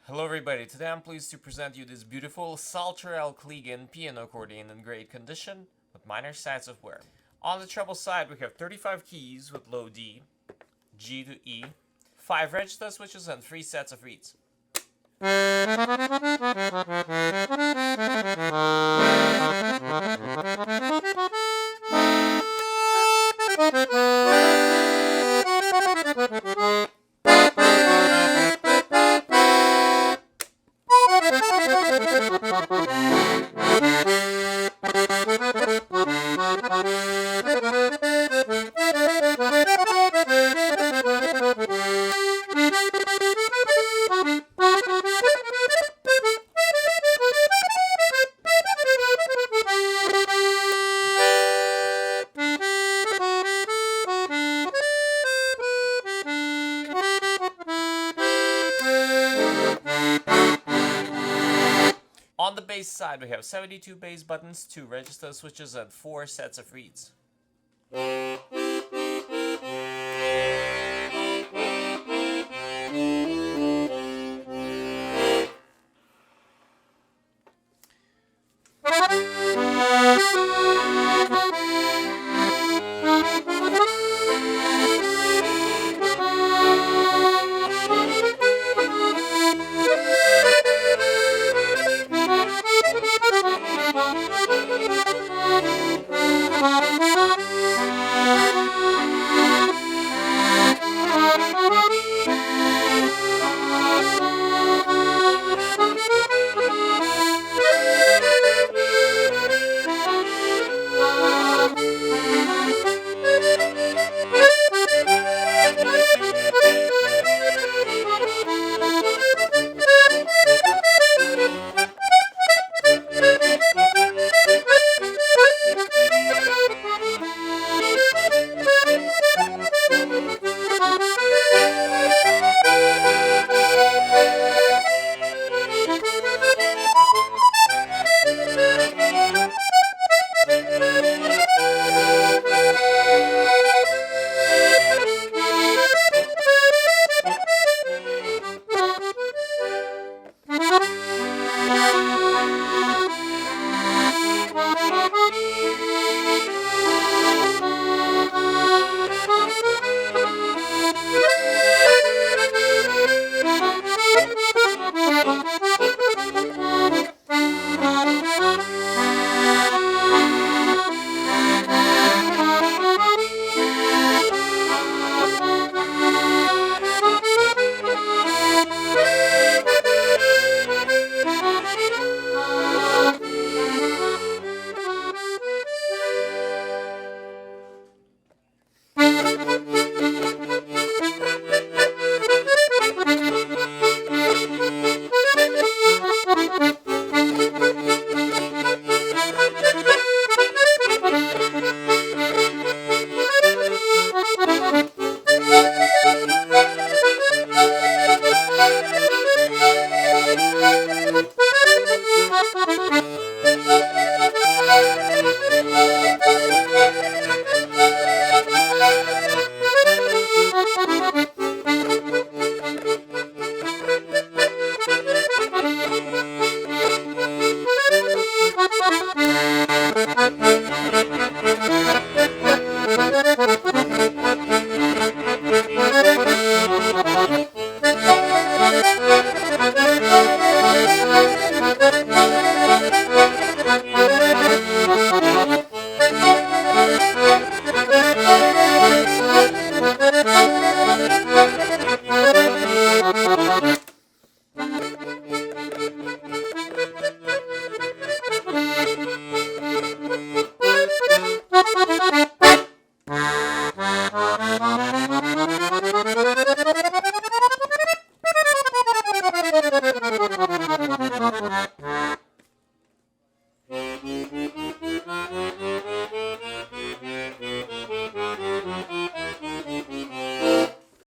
Hello everybody, today I'm pleased to present you this beautiful Saltarelle Cleggan piano accordion in great condition with minor signs of wear. On the treble side we have 35 keys with low D, G to E, 5 register switches and 3 sets of reeds. On the bass side, we have 72 bass buttons, 2 register switches, and 4 sets of reeds.